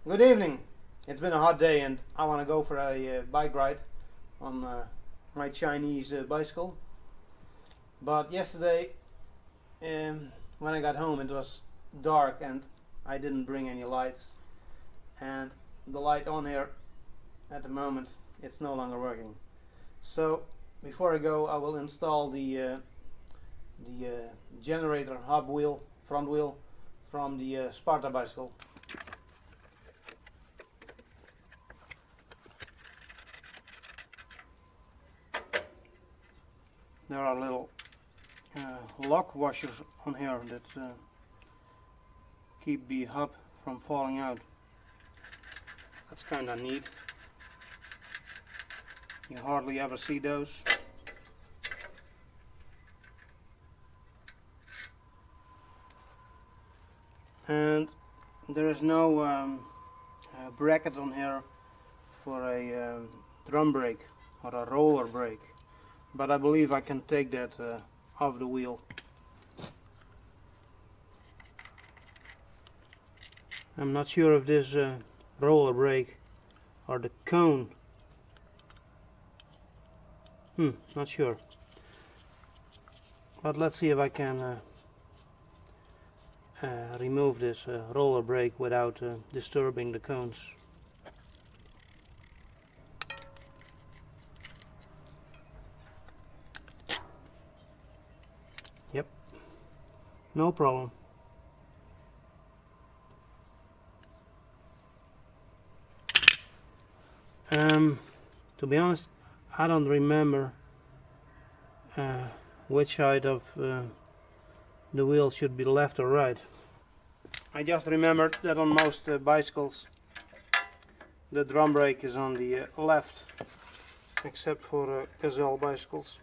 Good evening. It's been a hot day and I want to go for a bike ride on my Chinese bicycle. But yesterday when I got home it was dark and I didn't bring any lights, and the light on here at the moment it's no longer working. So before I go I will install the generator hub wheel, front wheel from the Sparta bicycle. There are little lock washers on here that keep the hub from falling out. That's kinda neat. You hardly ever see those. And there is no bracket on here for a drum brake or a roller brake, but I believe I can take that off the wheel. I'm not sure if this roller brake or the cone. Not sure. But let's see if I can remove this roller brake without disturbing the cones. Yep, no problem. To be honest, I don't remember which side of the wheel should be left or right. I just remembered that on most bicycles the drum brake is on the left, except for gazelle bicycles.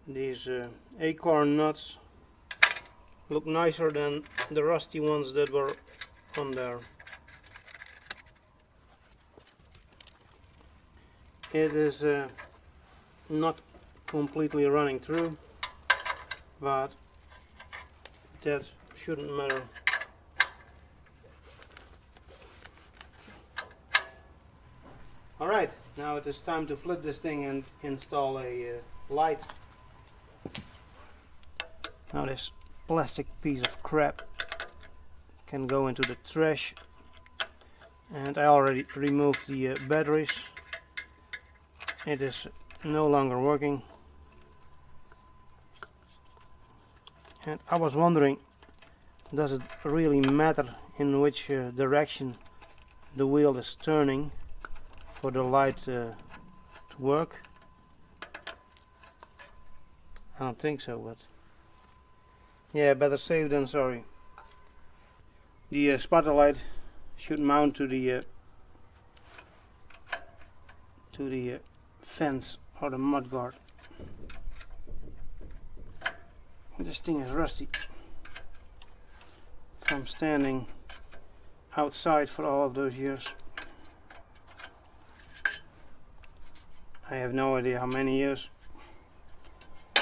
These acorn nuts look nicer than the rusty ones that were on there. It is not completely running through, but that shouldn't matter. Alright, now it is time to flip this thing and install a light. Now this plastic piece of crap can go into the trash, and I already removed the batteries. It is no longer working, and I was wondering, does it really matter in which direction the wheel is turning for the light to work? I don't think so, but yeah, better safe than sorry. The Sparta light should mount to the fence or the mudguard. This thing is rusty from standing outside for all of those years. I have no idea how many years,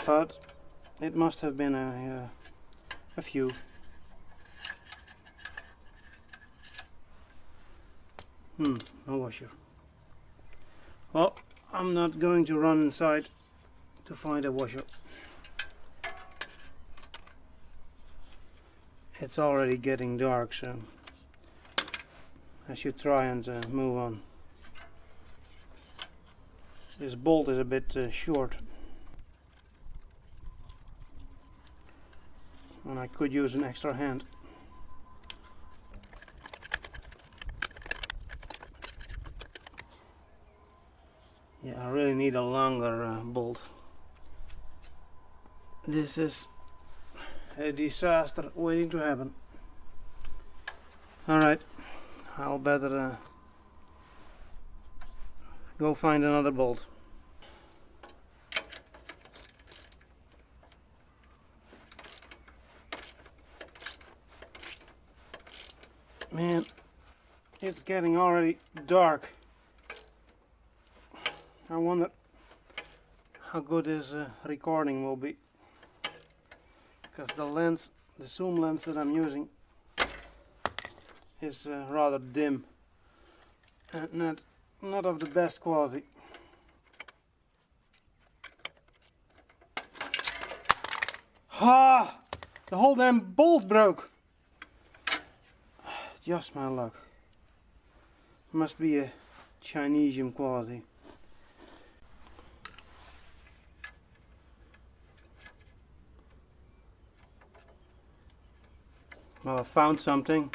but it must have been a few. No washer. Well, I'm not going to run inside to find a washer. It's already getting dark, so I should try and move on. This bolt is a bit short, and I could use an extra hand. Yeah, I really need a longer bolt. This is a disaster waiting to happen. Alright, I'll better go find another bolt. Man, it's getting already dark. I wonder how good this recording will be, because the lens the zoom lens that I'm using is rather dim and not of the best quality. Ha! The whole damn bolt broke. Just my luck. Must be a Chinesium quality. Well, I found something,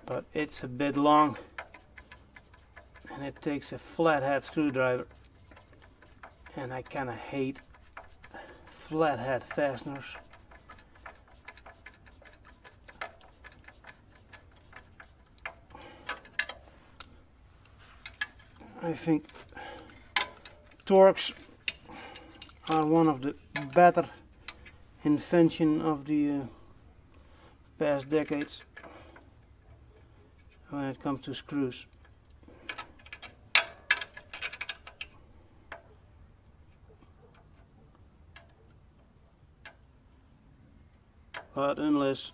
but it's a bit long and it takes a flathead screwdriver, and I kinda hate flathead fasteners. I think Torx are one of the better invention of the past decades when it comes to screws. But unless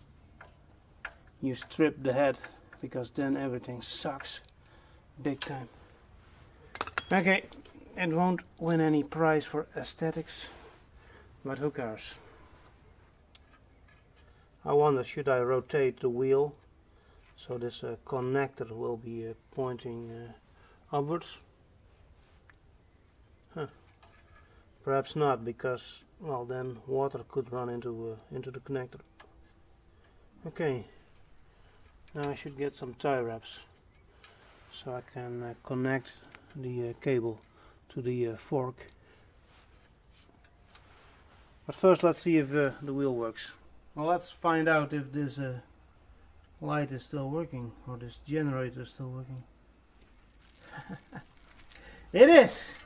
you strip the head, because then everything sucks big time. Okay, it won't win any prize for aesthetics, but who cares? I wonder, should I rotate the wheel so this connector will be pointing upwards? Huh. Perhaps not, because, well, then water could run into the connector. Okay, now I should get some tie wraps so I can connect the cable to the fork. But first let's see if the wheel works. Well, let's find out if this light is still working, or this generator is still working. It is!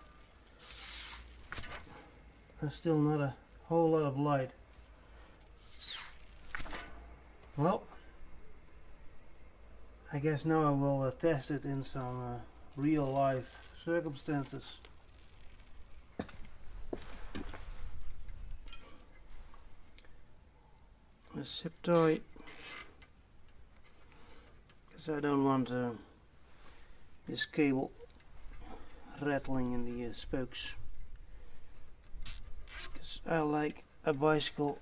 There's still not a whole lot of light. Well, I guess now I will test it in some real life circumstances. A zip tie, because I don't want this cable rattling in the spokes, because I like a bicycle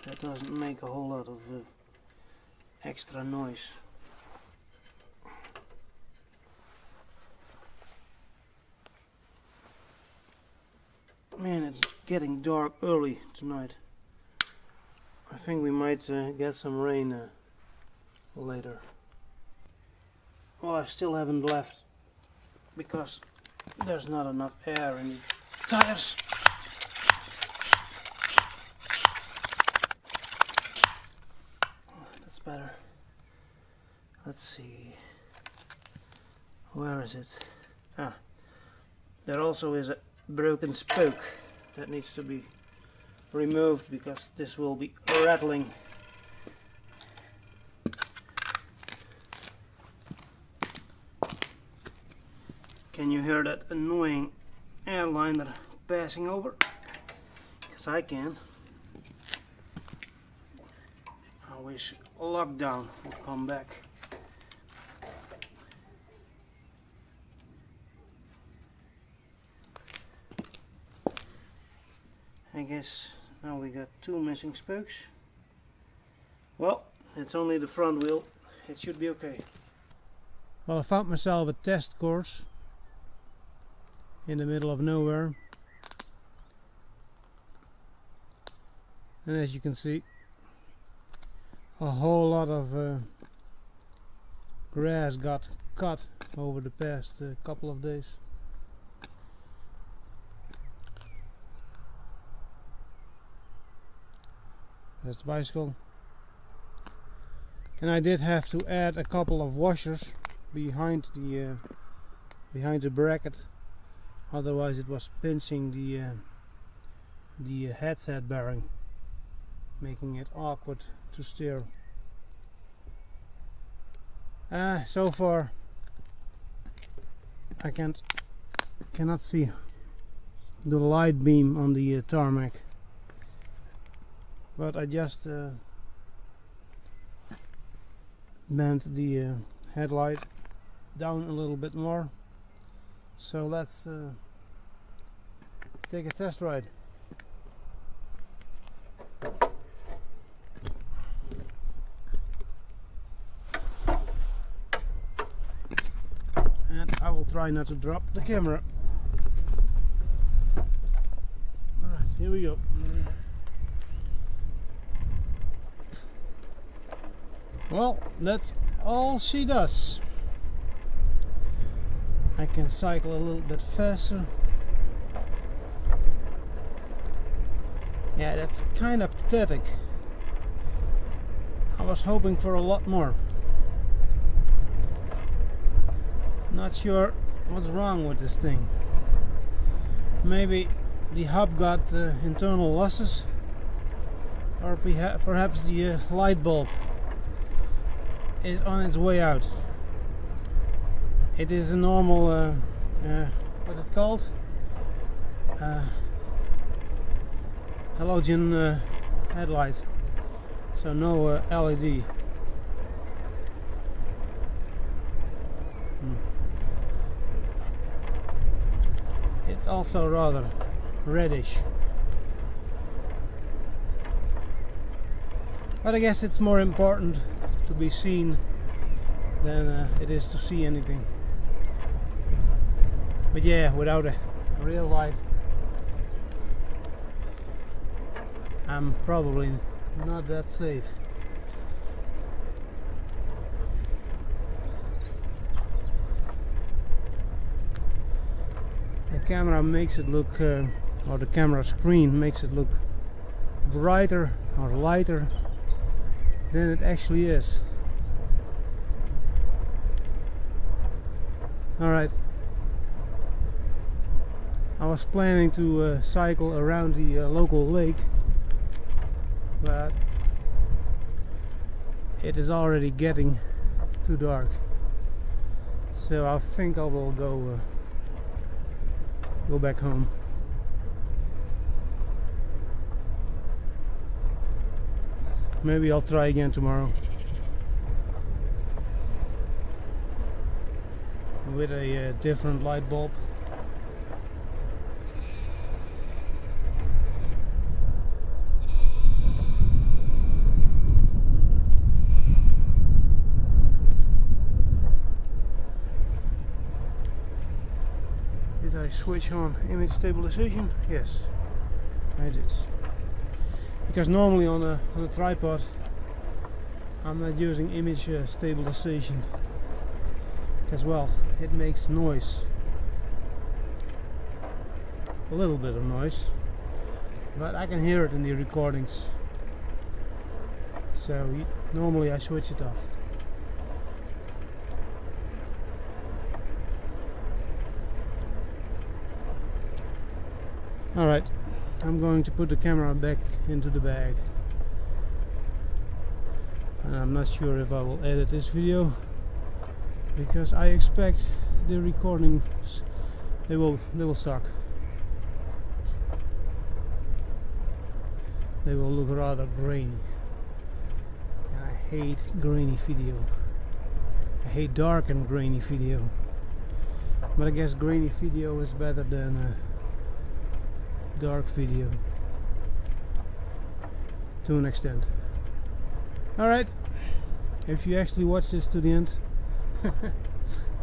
that doesn't make a whole lot of extra noise. Man, it's getting dark early tonight. I think we might get some rain later. Well, I still haven't left because there's not enough air in the tires. That's better. Let's see. Where is it? Ah, there also is a broken spoke that needs to be removed, because this will be rattling. Can you hear that annoying airliner passing over? Because I can. I wish lockdown would come back. I guess now we got two missing spokes. Well, it's only the front wheel. It should be okay. Well, I found myself a test course in the middle of nowhere. And as you can see, a whole lot of grass got cut over the past couple of days. That's the bicycle, and I did have to add a couple of washers behind the bracket, otherwise it was pinching the headset bearing, making it awkward to steer. So far I cannot see the light beam on the tarmac. but I just bent the headlight down a little bit more. So let's take a test ride. And I will try not to drop the camera. Alright, here we go. Well, that's all she does. I can cycle a little bit faster. Yeah, that's kind of pathetic. I was hoping for a lot more. Not sure what's wrong with this thing. Maybe the hub got internal losses, or perhaps the light bulb is on its way out. It is a normal, what's it called? Halogen headlight, so no LED. It's also rather reddish, but I guess it's more important to be seen than it is to see anything. But yeah, without a real light, I'm probably not that safe. The camera makes it look, or the camera screen makes it look brighter or lighter than it actually is. Alright, I was planning to cycle around the local lake, but it is already getting too dark, so I think I will go back home. Maybe I'll try again tomorrow with a different light bulb. Did I switch on image stabilization? Yes, I did. Because normally on a tripod I'm not using image stabilization, because well, it makes noise, a little bit of noise, but I can hear it in the recordings, so normally I switch it off. Alright, I'm going to put the camera back into the bag, and I'm not sure if I will edit this video, because I expect the recordings they will suck. They will look rather grainy, and I hate grainy video. I hate dark and grainy video, but I guess grainy video is better than dark video to an extent. Alright, if you actually watch this to the end,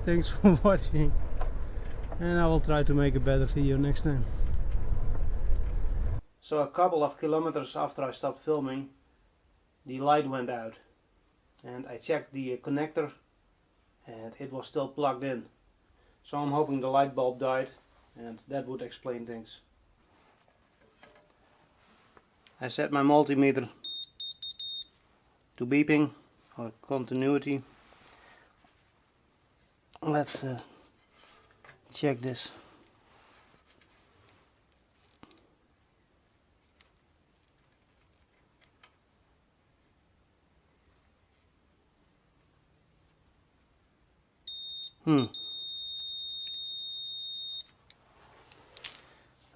thanks for watching, and I will try to make a better video next time. So a couple of kilometers after I stopped filming, the light went out, and I checked the connector and it was still plugged in. So I'm hoping the light bulb died, and that would explain things. I set my multimeter to beeping or continuity. Let's check this.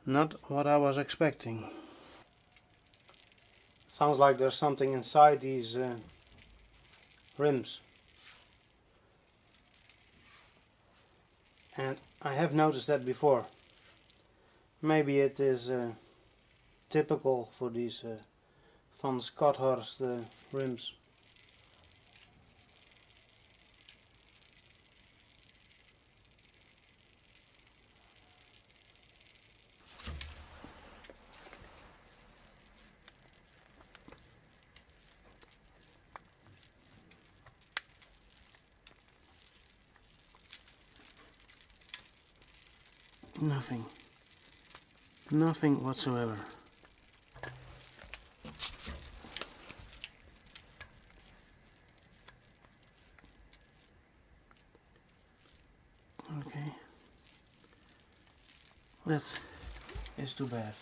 Not what I was expecting. Sounds like there's something inside these rims. And I have noticed that before. Maybe it is typical for these Van Scotthorst rims. Nothing whatsoever. Okay, that is too bad.